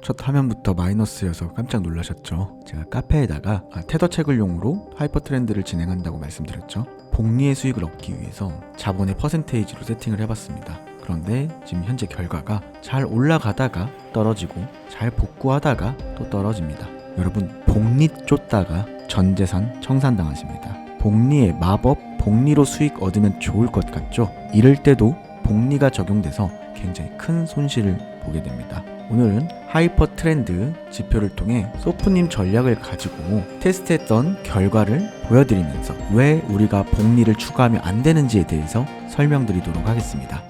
첫 화면부터 마이너스여서 깜짝 놀라셨죠? 제가 카페에다가 테더 채굴용으로 하이퍼 트렌드를 진행한다고 말씀드렸죠. 복리의 수익을 얻기 위해서 자본의 퍼센테이지로 세팅을 해봤습니다. 그런데 지금 현재 결과가 잘 올라가다가 떨어지고 잘 복구하다가 또 떨어집니다. 여러분, 복리 쫓다가 전재산 청산당하십니다. 복리의 마법, 복리로 수익 얻으면 좋을 것 같죠? 이럴 때도 복리가 적용돼서 굉장히 큰 손실을 보게 됩니다. 오늘은 하이퍼 트렌드 지표를 통해 소프님 전략을 가지고 테스트했던 결과를 보여드리면서 왜 우리가 복리를 추가하면 안 되는지에 대해서 설명드리도록 하겠습니다.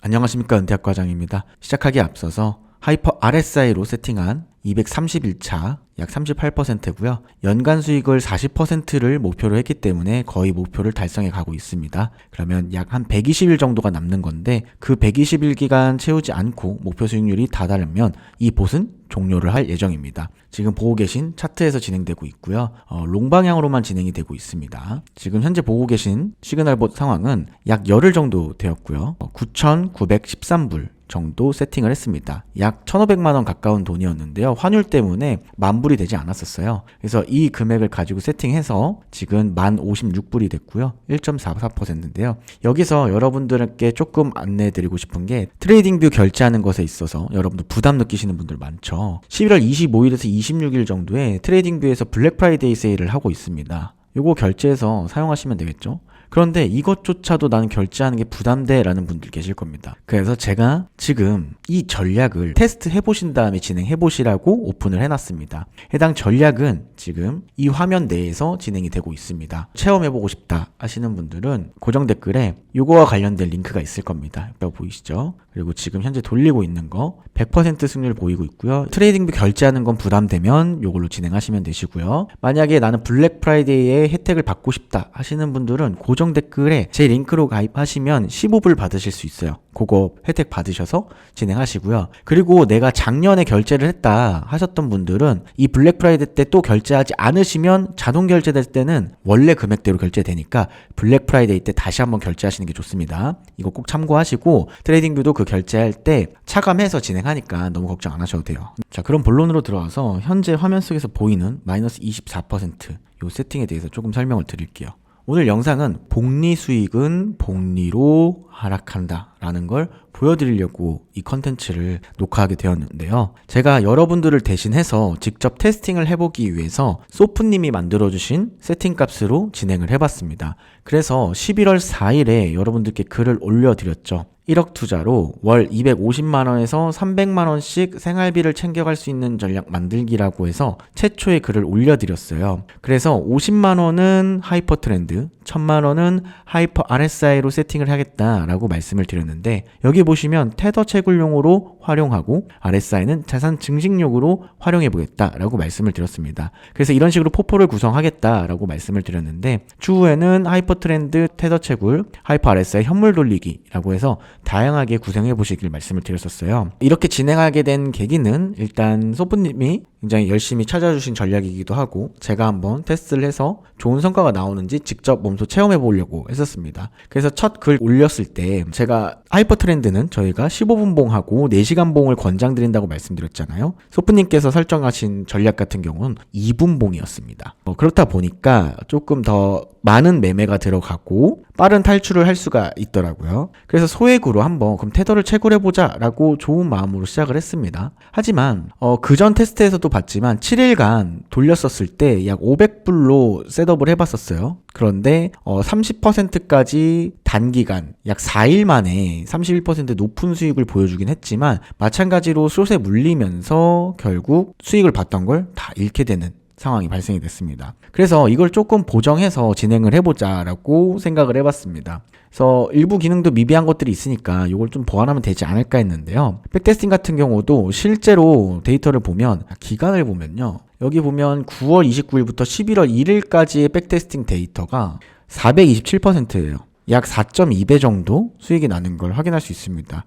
안녕하십니까, 은퇴학 과장입니다. 시작하기에 앞서서 하이퍼 RSI로 세팅한 231차 약 38%고요. 연간 수익을 40%를 목표로 했기 때문에 거의 목표를 달성해 가고 있습니다. 그러면 약 한 120일 정도가 남는 건데 그 120일 기간 채우지 않고 목표 수익률이 다다르면 이 봇은 종료를 할 예정입니다. 지금 보고 계신 차트에서 진행되고 있고요. 롱 방향으로만 진행이 되고 있습니다. 지금 현재 보고 계신 시그널봇 상황은 약 열흘 정도 되었고요. 9,913불 정도 세팅을 했습니다. 약 1,500만원 가까운 돈이었는데요. 환율 때문에 만불이 되지 않았었어요. 그래서 이 금액을 가지고 세팅해서 지금 1,056불이 됐고요. 1.44%인데요. 여기서 여러분들께 조금 안내해드리고 싶은 게 트레이딩뷰 결제하는 것에 있어서 여러분들 부담 느끼시는 분들 많죠. 11월 25일에서 26일 정도에 트레이딩뷰에서 블랙 프라이데이 세일을 하고 있습니다. 요거 결제해서 사용하시면 되겠죠. 그런데 이것조차도 나는 결제하는 게 부담돼 라는 분들 계실 겁니다. 그래서 제가 지금 이 전략을 테스트 해보신 다음에 진행해보시라고 오픈을 해놨습니다. 해당 전략은 지금 이 화면 내에서 진행이 되고 있습니다. 체험해보고 싶다 하시는 분들은 고정 댓글에 이거와 관련된 링크가 있을 겁니다. 여기 보이시죠? 그리고 지금 현재 돌리고 있는 거 100% 승률 보이고 있고요. 트레이딩뷰 결제하는 건 부담되면 이걸로 진행하시면 되시고요. 만약에 나는 블랙 프라이데이의 혜택을 받고 싶다 하시는 분들은 고정 댓글에 제 링크로 가입하시면 15불 받으실 수 있어요. 그거 혜택 받으셔서 진행하시고요. 그리고 내가 작년에 결제를 했다 하셨던 분들은 이 블랙 프라이데이 때 또 결제하지 않으시면 자동 결제될 때는 원래 금액대로 결제되니까 블랙 프라이데이 때 다시 한번 결제하시는 게 좋습니다. 이거 꼭 참고하시고 트레이딩뷰도 그 결제할 때 차감해서 진행하니까 너무 걱정 안 하셔도 돼요. 자, 그럼 본론으로 들어와서 현재 화면 속에서 보이는 마이너스 24% 요 세팅에 대해서 조금 설명을 드릴게요. 오늘 영상은 복리 수익은 복리로 하락한다 라는 걸 보여드리려고 이 컨텐츠를 녹화하게 되었는데요. 제가 여러분들을 대신해서 직접 테스팅을 해보기 위해서 소프님이 만들어주신 세팅 값으로 진행을 해봤습니다. 그래서 11월 4일에 여러분들께 글을 올려드렸죠. 1억 투자로 월 250만원에서 300만원씩 생활비를 챙겨갈 수 있는 전략 만들기라고 해서 최초의 글을 올려드렸어요. 그래서 50만원은 하이퍼 트렌드, 1000만원은 하이퍼 RSI로 세팅을 하겠다라고 말씀을 드렸는데 여기 보시면 테더 채굴용으로 활용하고 RSI는 자산 증식용으로 활용해 보겠다라고 말씀을 드렸습니다. 그래서 이런 식으로 포포를 구성하겠다라고 말씀을 드렸는데 추후에는 하이퍼 트렌드, 테더 채굴, 하이퍼 RSI 현물 돌리기라고 해서 다양하게 구성해 보시길 말씀을 드렸었어요. 이렇게 진행하게 된 계기는 일단 소프님이 굉장히 열심히 찾아주신 전략이기도 하고 제가 한번 테스트를 해서 좋은 성과가 나오는지 직접 몸소 체험해 보려고 했었습니다. 그래서 첫 글 올렸을 때 제가 하이퍼 트렌드는 저희가 15분 봉하고 4시간 봉을 권장드린다고 말씀드렸잖아요. 소프님께서 설정하신 전략 같은 경우는 2분 봉이었습니다. 그렇다 보니까 조금 더 많은 매매가 들어가고 빠른 탈출을 할 수가 있더라고요. 그래서 소액으로 한번 그럼 테더를 채굴해보자 라고 좋은 마음으로 시작을 했습니다. 하지만 그전 테스트에서도 봤지만 7일간 돌렸었을 때 약 500불로 셋업을 해봤었어요. 그런데 30%까지 단기간 약 4일 만에 31% 높은 수익을 보여주긴 했지만 마찬가지로 숏에 물리면서 결국 수익을 봤던 걸 다 잃게 되는 상황이 발생이 됐습니다. 그래서 이걸 조금 보정해서 진행을 해보자라고 생각을 해봤습니다. 그래서 일부 기능도 미비한 것들이 있으니까 이걸 좀 보완하면 되지 않을까 했는데요. 백테스팅 같은 경우도 실제로 데이터를 보면 기간을 보면요. 여기 보면 9월 29일부터 11월 1일까지의 백테스팅 데이터가 427%예요. 약 4.2배 정도 수익이 나는 걸 확인할 수 있습니다.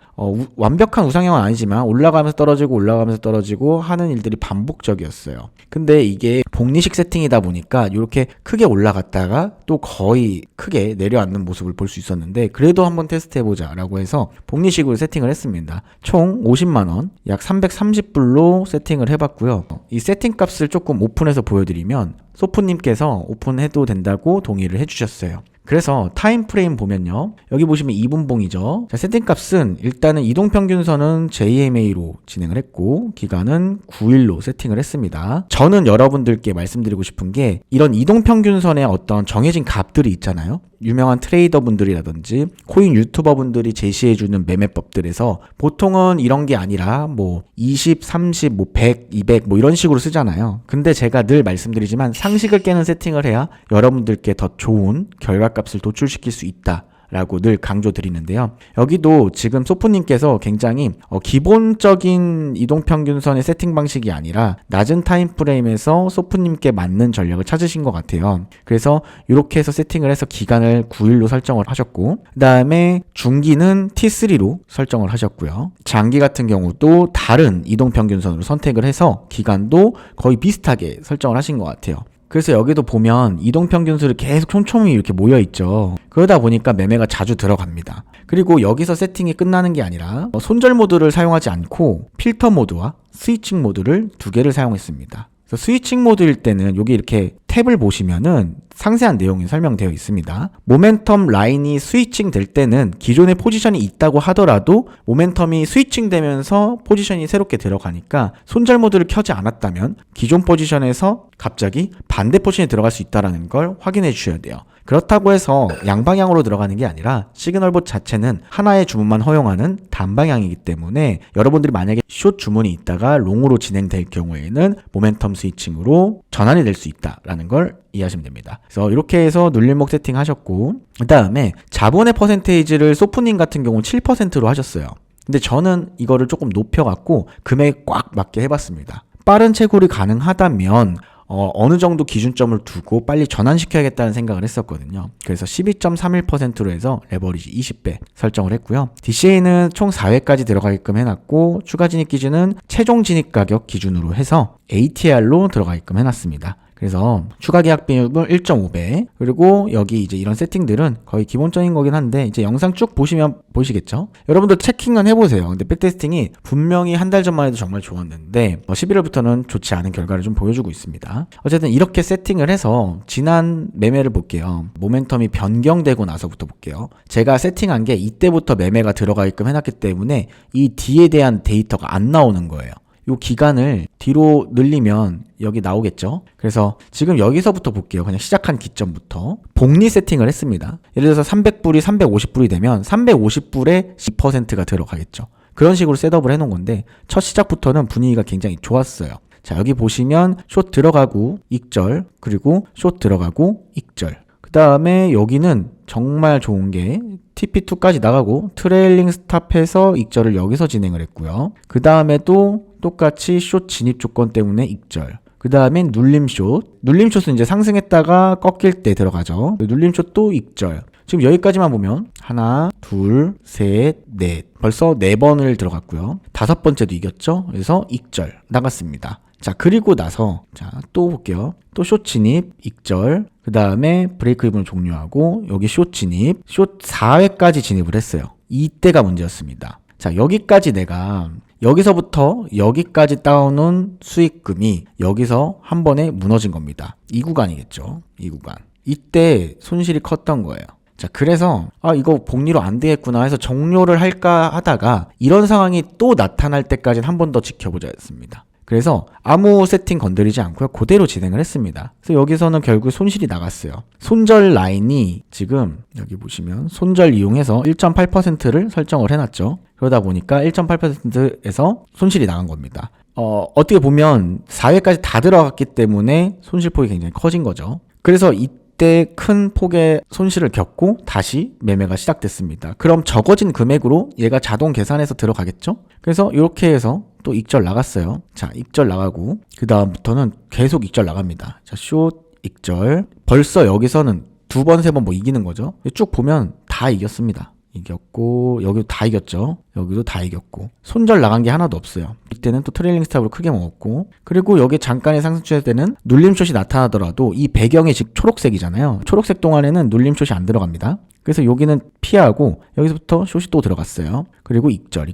완벽한 우상향은 아니지만 올라가면서 떨어지고 하는 일들이 반복적이었어요. 근데 이게 복리식 세팅이다 보니까 이렇게 크게 올라갔다가 또 거의 크게 내려앉는 모습을 볼 수 있었는데, 그래도 한번 테스트 해보자 라고 해서 복리식으로 세팅을 했습니다. 총 50만원, 약 330불로 세팅을 해봤고요. 이 세팅 값을 조금 오픈해서 보여드리면 소프님께서 오픈해도 된다고 동의를 해주셨어요. 그래서 타임프레임 보면요, 여기 보시면 2분봉이죠. 자, 세팅값은 일단은 이동평균선은 JMA로 진행을 했고 기간은 9일로 세팅을 했습니다. 저는 여러분들께 말씀드리고 싶은 게, 이런 이동평균선의 어떤 정해진 값들이 있잖아요. 유명한 트레이더 분들이라든지 코인 유튜버 분들이 제시해주는 매매법들에서 보통은 이런 게 아니라 20, 30, 100, 200 이런 식으로 쓰잖아요. 근데 제가 늘 말씀드리지만 상식을 깨는 세팅을 해야 여러분들께 더 좋은 결과값을 도출시킬 수 있다 라고 늘 강조드리는데요. 여기도 지금 소프님께서 굉장히 기본적인 이동평균선의 세팅 방식이 아니라 낮은 타임프레임에서 소프님께 맞는 전략을 찾으신 것 같아요. 그래서 이렇게 해서 세팅을 해서 기간을 9일로 설정을 하셨고, 그 다음에 중기는 T3로 설정을 하셨고요. 장기 같은 경우도 다른 이동평균선으로 선택을 해서 기간도 거의 비슷하게 설정을 하신 것 같아요. 그래서 여기도 보면 이동평균수를 계속 촘촘히 이렇게 모여있죠. 그러다 보니까 매매가 자주 들어갑니다. 그리고 여기서 세팅이 끝나는 게 아니라 손절 모드를 사용하지 않고 필터 모드와 스위칭 모드를 두 개를 사용했습니다. 그래서 스위칭 모드일 때는 여기 이렇게 탭을 보시면은 상세한 내용이 설명되어 있습니다. 모멘텀 라인이 스위칭 될 때는 기존의 포지션이 있다고 하더라도 모멘텀이 스위칭 되면서 포지션이 새롭게 들어가니까 손절 모드를 켜지 않았다면 기존 포지션에서 갑자기 반대 포지션에 들어갈 수 있다는 걸 확인해 주셔야 돼요. 그렇다고 해서 양방향으로 들어가는 게 아니라 시그널봇 자체는 하나의 주문만 허용하는 단방향이기 때문에 여러분들이 만약에 숏 주문이 있다가 롱으로 진행될 경우에는 모멘텀 스위칭으로 전환이 될 수 있다라는 걸 이해하시면 됩니다. 그래서 이렇게 해서 눌림목 세팅하셨고, 그 다음에 자본의 퍼센테이지를 소프님 같은 경우는 7%로 하셨어요. 근데 저는 이거를 조금 높여갖고 금액에 꽉 맞게 해봤습니다. 빠른 채굴이 가능하다면 어느 정도 기준점을 두고 빨리 전환시켜야겠다는 생각을 했었거든요. 그래서 12.31%로 해서 레버리지 20배 설정을 했고요. DCA는 총 4회까지 들어가게끔 해놨고, 추가 진입 기준은 최종 진입 가격 기준으로 해서 ATR로 들어가게끔 해놨습니다. 그래서 추가 계약 비율은 1.5배. 그리고 여기 이제 이런 세팅들은 거의 기본적인 거긴 한데, 이제 영상 쭉 보시면 보시겠죠? 여러분들 체킹은 해보세요. 근데 백테스팅이 분명히 한 달 전만 해도 정말 좋았는데 11월부터는 좋지 않은 결과를 좀 보여주고 있습니다. 어쨌든 이렇게 세팅을 해서 지난 매매를 볼게요. 모멘텀이 변경되고 나서부터 볼게요. 제가 세팅한 게 이때부터 매매가 들어가게끔 해놨기 때문에 이 D에 대한 데이터가 안 나오는 거예요. 이 기간을 뒤로 늘리면 여기 나오겠죠. 그래서 지금 여기서부터 볼게요. 그냥 시작한 기점부터 복리 세팅을 했습니다. 예를 들어서 300불이 350불이 되면 350불에 10%가 들어가겠죠. 그런 식으로 셋업을 해놓은 건데 첫 시작부터는 분위기가 굉장히 좋았어요. 자, 여기 보시면 숏 들어가고 익절, 그리고 숏 들어가고 익절. 그 다음에 여기는 정말 좋은 게 TP2까지 나가고 트레일링 스탑해서 익절을 여기서 진행을 했고요. 그 다음에도 똑같이 숏 진입 조건 때문에 익절. 그 다음엔 눌림숏. 눌림숏은 이제 상승했다가 꺾일 때 들어가죠. 눌림숏 또 익절. 지금 여기까지만 보면 하나, 둘, 셋, 넷. 벌써 4번을 들어갔고요. 5번째도 이겼죠. 그래서 익절 나갔습니다. 자, 그리고 나서 또 볼게요. 또 숏 진입, 익절. 그 다음에 브레이크 이븐을 종료하고 여기 숏 진입, 숏 4회까지 진입을 했어요. 이때가 문제였습니다. 자, 여기까지 내가 여기서부터 여기까지 따오는 수익금이 여기서 한 번에 무너진 겁니다. 이 구간이겠죠. 이 구간. 이때 손실이 컸던 거예요. 자, 그래서 이거 복리로 안 되겠구나 해서 종료를 할까 하다가 이런 상황이 또 나타날 때까지는 한 번 더 지켜보자 했습니다. 그래서 아무 세팅 건드리지 않고요. 그대로 진행을 했습니다. 그래서 여기서는 결국 손실이 나갔어요. 손절 라인이 지금 여기 보시면 손절 이용해서 1.8%를 설정을 해놨죠. 그러다 보니까 1.8%에서 손실이 나간 겁니다. 어떻게 보면 4회까지 다 들어갔기 때문에 손실폭이 굉장히 커진 거죠. 그래서 이때 큰 폭의 손실을 겪고 다시 매매가 시작됐습니다. 그럼 적어진 금액으로 얘가 자동 계산해서 들어가겠죠? 그래서 이렇게 해서 또 익절 나갔어요. 자, 익절 나가고 그 다음부터는 계속 익절 나갑니다. 자, 숏 익절. 벌써 여기서는 2번, 3번 이기는 거죠. 쭉 보면 다 다 이겼습니다. 이겼고 여기도 다 이겼죠. 여기도 다 이겼고 손절 나간 게 하나도 없어요. 이때는 또 트레일링 스탑으로 크게 먹었고, 그리고 여기 잠깐의 상승 추세 때는 눌림숏이 나타나더라도 이 배경이 지금 초록색이잖아요. 초록색 동안에는 눌림숏이 안 들어갑니다. 그래서 여기는 피하고 여기서부터 숏이 또 들어갔어요. 그리고 익절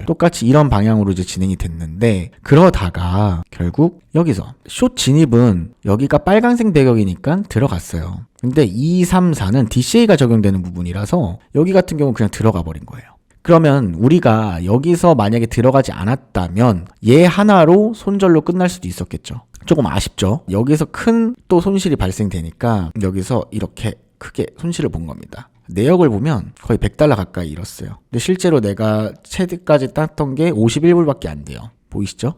똑같이 이런 방향으로 이제 진행이 됐는데, 그러다가 결국 여기서 숏 진입은 여기가 빨간색 배경이니까 들어갔어요. 근데 2, 3, 4는 DCA가 적용되는 부분이라서 여기 같은 경우는 그냥 들어가 버린 거예요. 그러면 우리가 여기서 만약에 들어가지 않았다면 얘 하나로 손절로 끝날 수도 있었겠죠. 조금 아쉽죠. 여기서 큰 또 손실이 발생되니까 여기서 이렇게 크게 손실을 본 겁니다. 내역을 보면 거의 $100 가까이 잃었어요. 근데 실제로 내가 최대까지 땄던 게 51불밖에 안 돼요. 보이시죠?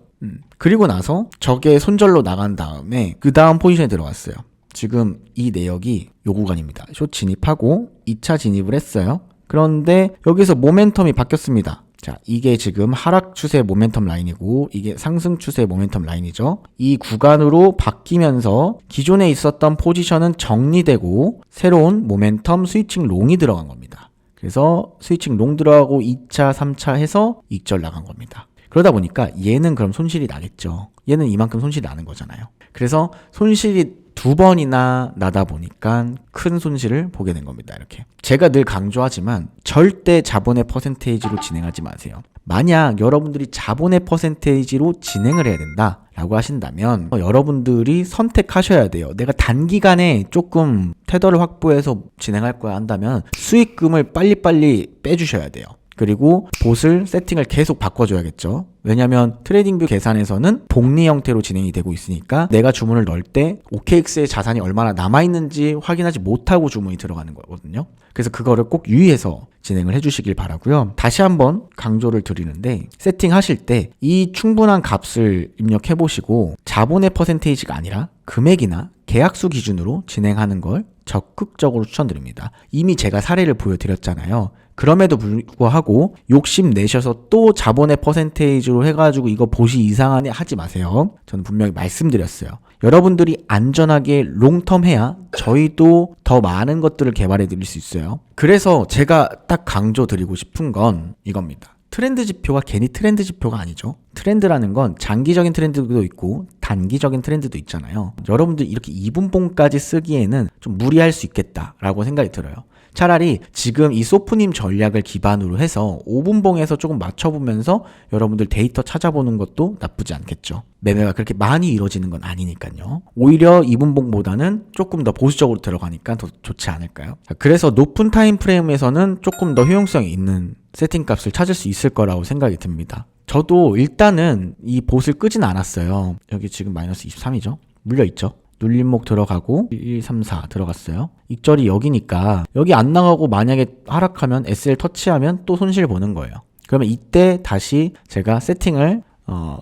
그리고 나서 저게 손절로 나간 다음에 그 다음 포지션에 들어갔어요. 지금 이 내역이 요 구간입니다. 숏 진입하고 2차 진입을 했어요. 그런데 여기서 모멘텀이 바뀌었습니다. 자, 이게 지금 하락 추세 모멘텀 라인이고 이게 상승 추세 모멘텀 라인이죠. 이 구간으로 바뀌면서 기존에 있었던 포지션은 정리되고 새로운 모멘텀 스위칭 롱이 들어간 겁니다. 그래서 스위칭 롱 들어가고 2차, 3차 해서 익절 나간 겁니다. 그러다 보니까 얘는 그럼 손실이 나겠죠. 얘는 이만큼 손실이 나는 거잖아요. 그래서 손실이 2번이나 나다 보니까 큰 손실을 보게 된 겁니다. 이렇게. 제가 늘 강조하지만 절대 자본의 퍼센테이지로 진행하지 마세요. 만약 여러분들이 자본의 퍼센테이지로 진행을 해야 된다 라고 하신다면 여러분들이 선택하셔야 돼요. 내가 단기간에 조금 테더를 확보해서 진행할 거야 한다면 수익금을 빨리빨리 빼주셔야 돼요. 그리고 봇을 세팅을 계속 바꿔줘야겠죠. 왜냐하면 트레이딩뷰 계산에서는 복리 형태로 진행이 되고 있으니까 내가 주문을 넣을 때 OKX의 자산이 얼마나 남아있는지 확인하지 못하고 주문이 들어가는 거거든요. 그래서 그거를 꼭 유의해서 진행을 해주시길 바라고요. 다시 한번 강조를 드리는데, 세팅하실 때 이 충분한 값을 입력해보시고 자본의 퍼센테이지가 아니라 금액이나 계약수 기준으로 진행하는 걸 적극적으로 추천드립니다. 이미 제가 사례를 보여드렸잖아요. 그럼에도 불구하고 욕심 내셔서 또 자본의 퍼센테이지로 해가지고 이거 보시 이상하네 하지 마세요. 저는 분명히 말씀드렸어요. 여러분들이 안전하게 롱텀 해야 저희도 더 많은 것들을 개발해 드릴 수 있어요. 그래서 제가 딱 강조 드리고 싶은 건 이겁니다. 트렌드 지표가 괜히 트렌드 지표가 아니죠. 트렌드라는 건 장기적인 트렌드도 있고 단기적인 트렌드도 있잖아요. 여러분들 이렇게 2분봉까지 쓰기에는 좀 무리할 수 있겠다라고 생각이 들어요. 차라리 지금 이 소프님 전략을 기반으로 해서 5분봉에서 조금 맞춰보면서 여러분들 데이터 찾아보는 것도 나쁘지 않겠죠. 매매가 그렇게 많이 이루어지는 건 아니니까요. 오히려 2분봉보다는 조금 더 보수적으로 들어가니까 더 좋지 않을까요? 그래서 높은 타임 프레임에서는 조금 더 효용성이 있는 세팅 값을 찾을 수 있을 거라고 생각이 듭니다. 저도 일단은 이 봇을 끄진 않았어요. 여기 지금 마이너스 23이죠. 물려있죠. 눌림목 들어가고 1, 3, 4 들어갔어요. 익절이 여기니까 여기 안 나가고 만약에 하락하면 SL 터치하면 또 손실 보는 거예요. 그러면 이때 다시 제가 세팅을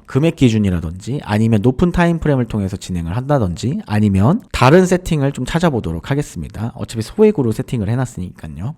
금액 기준이라든지 아니면 높은 타임 프레임을 통해서 진행을 한다든지 아니면 다른 세팅을 좀 찾아보도록 하겠습니다. 어차피 소액으로 세팅을 해놨으니까요.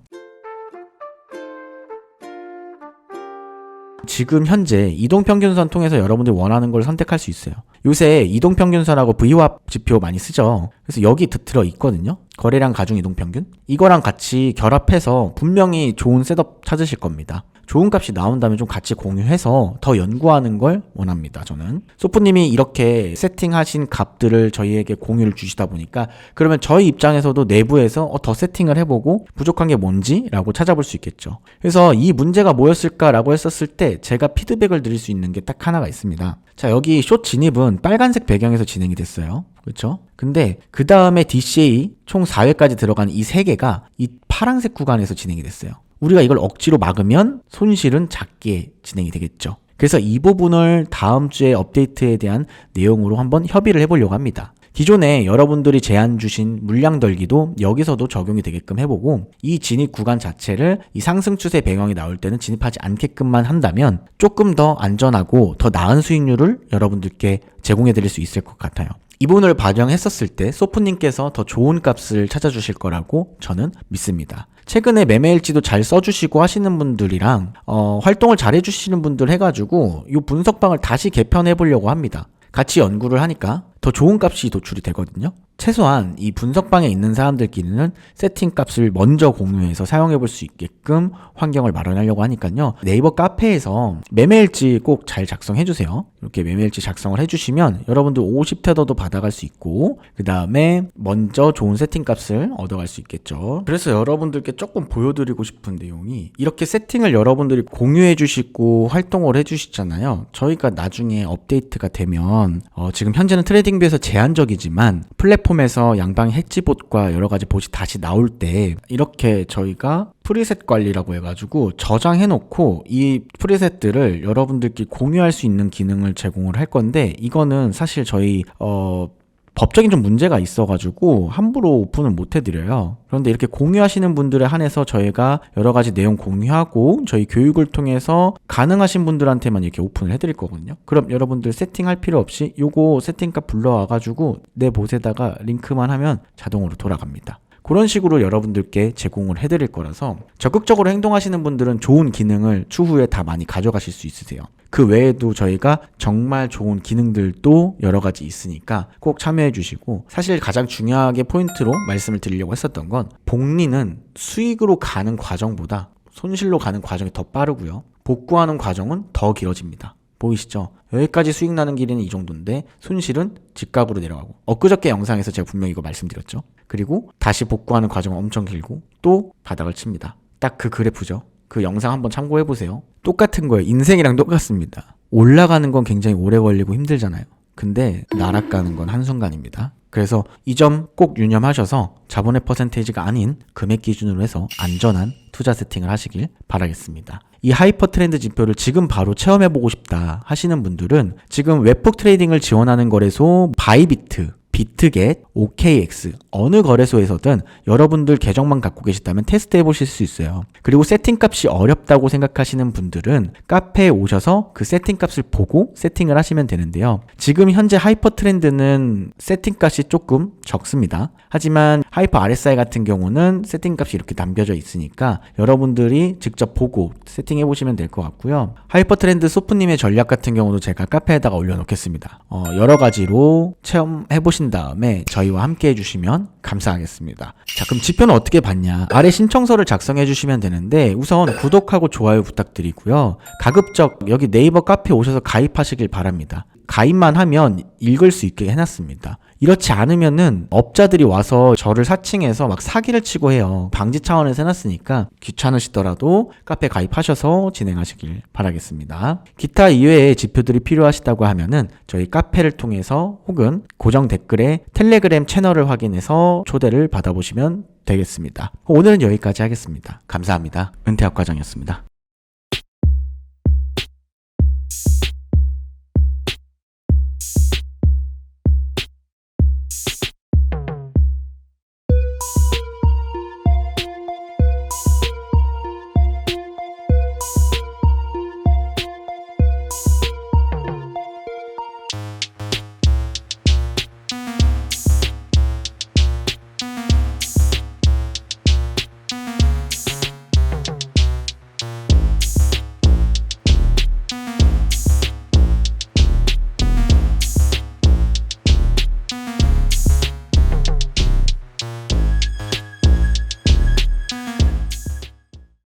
지금 현재 이동평균선 통해서 여러분들이 원하는 걸 선택할 수 있어요. 요새 이동평균선하고 VWAP 지표 많이 쓰죠. 그래서 여기 들어있거든요. 거래량 가중 이동평균. 이거랑 같이 결합해서 분명히 좋은 셋업 찾으실 겁니다. 좋은 값이 나온다면 좀 같이 공유해서 더 연구하는 걸 원합니다. 저는 소프님이 이렇게 세팅하신 값들을 저희에게 공유를 주시다 보니까 그러면 저희 입장에서도 내부에서 더 세팅을 해보고 부족한 게 뭔지 라고 찾아볼 수 있겠죠. 그래서 이 문제가 뭐였을까 라고 했었을 때 제가 피드백을 드릴 수 있는 게 딱 하나가 있습니다. 자, 여기 숏 진입은 빨간색 배경에서 진행이 됐어요. 그렇죠? 근데 그 다음에 DCA 총 4회까지 들어간 이 3개가 이 파란색 구간에서 진행이 됐어요. 우리가 이걸 억지로 막으면 손실은 작게 진행이 되겠죠. 그래서 이 부분을 다음 주에 업데이트에 대한 내용으로 한번 협의를 해보려고 합니다. 기존에 여러분들이 제안 주신 물량 덜기도 여기서도 적용이 되게끔 해보고 이 진입 구간 자체를 이 상승 추세 배경이 나올 때는 진입하지 않게끔만 한다면 조금 더 안전하고 더 나은 수익률을 여러분들께 제공해 드릴 수 있을 것 같아요. 이 부분을 반영했었을 때 소프님께서 더 좋은 값을 찾아주실 거라고 저는 믿습니다. 최근에 매매일지도 잘 써주시고 하시는 분들이랑 활동을 잘 해주시는 분들 해가지고 이 분석방을 다시 개편해 보려고 합니다. 같이 연구를 하니까 더 좋은 값이 도출이 되거든요. 최소한 이 분석방에 있는 사람들끼리는 세팅 값을 먼저 공유해서 사용해 볼 수 있게끔 환경을 마련하려고 하니까요. 네이버 카페에서 매매일지 꼭 잘 작성해 주세요. 이렇게 매매일지 작성을 해주시면 여러분들 50테더도 받아갈 수 있고 그 다음에 먼저 좋은 세팅 값을 얻어갈 수 있겠죠. 그래서 여러분들께 조금 보여드리고 싶은 내용이 이렇게 세팅을 여러분들이 공유해 주시고 활동을 해 주시잖아요. 저희가 나중에 업데이트가 되면 지금 현재는 트레이딩뷰에서 제한적이지만 플랫폼에서 양방 해지봇과 여러 가지 봇이 다시 나올 때 이렇게 저희가 프리셋 관리라고 해가지고 저장해 놓고 이 프리셋들을 여러분들끼리 공유할 수 있는 기능을 제공을 할 건데 이거는 사실 저희 법적인 좀 문제가 있어가지고 함부로 오픈을 못 해드려요. 그런데 이렇게 공유하시는 분들에 한해서 저희가 여러 가지 내용 공유하고 저희 교육을 통해서 가능하신 분들한테만 이렇게 오픈을 해드릴 거거든요. 그럼 여러분들 세팅할 필요 없이 요거 세팅값 불러와가지고 내 봇에다가 링크만 하면 자동으로 돌아갑니다. 그런 식으로 여러분들께 제공을 해드릴 거라서 적극적으로 행동하시는 분들은 좋은 기능을 추후에 다 많이 가져가실 수 있으세요. 그 외에도 저희가 정말 좋은 기능들도 여러 가지 있으니까 꼭 참여해 주시고 사실 가장 중요하게 포인트로 말씀을 드리려고 했었던 건 복리는 수익으로 가는 과정보다 손실로 가는 과정이 더 빠르고요. 복구하는 과정은 더 길어집니다. 보이시죠? 여기까지 수익 나는 길이는 이 정도인데 손실은 직각으로 내려가고 엊그저께 영상에서 제가 분명히 이거 말씀드렸죠. 그리고 다시 복구하는 과정은 엄청 길고 또 바닥을 칩니다. 딱 그 그래프죠. 그 영상 한번 참고해보세요. 똑같은 거예요. 인생이랑 똑같습니다. 올라가는 건 굉장히 오래 걸리고 힘들잖아요. 근데 나락가는 건 한순간입니다. 그래서 이 점 꼭 유념하셔서 자본의 퍼센테이지가 아닌 금액 기준으로 해서 안전한 투자 세팅을 하시길 바라겠습니다. 이 하이퍼 트렌드 지표를 지금 바로 체험해보고 싶다 하시는 분들은 지금 웹폭 트레이딩을 지원하는 거래소 바이비트, 비트겟, OKX 어느 거래소에서든 여러분들 계정만 갖고 계시다면 테스트 해보실 수 있어요. 그리고 세팅값이 어렵다고 생각하시는 분들은 카페에 오셔서 그 세팅값을 보고 세팅을 하시면 되는데요. 지금 현재 하이퍼 트렌드는 세팅값이 조금 적습니다. 하지만 하이퍼 RSI 같은 경우는 세팅값이 이렇게 남겨져 있으니까 여러분들이 직접 보고 세팅해 보시면 될 것 같고요. 하이퍼 트렌드 소프님의 전략 같은 경우도 제가 카페에다가 올려놓겠습니다. 여러 가지로 체험해 보신 다음에 저희와 함께 해주시면 감사하겠습니다. 자, 그럼 지표는 어떻게 봤냐? 아래 신청서를 작성해 주시면 되는데 우선 구독하고 좋아요 부탁드리고요. 가급적 여기 네이버 카페 오셔서 가입하시길 바랍니다. 가입만 하면 읽을 수 있게 해놨습니다. 이렇지 않으면은 업자들이 와서 저를 사칭해서 막 사기를 치고 해요. 방지 차원에서 해놨으니까 귀찮으시더라도 카페 가입하셔서 진행하시길 바라겠습니다. 기타 이외에 지표들이 필요하시다고 하면은 저희 카페를 통해서 혹은 고정 댓글에 텔레그램 채널을 확인해서 초대를 받아보시면 되겠습니다. 오늘은 여기까지 하겠습니다. 감사합니다. 은퇴학과장이었습니다.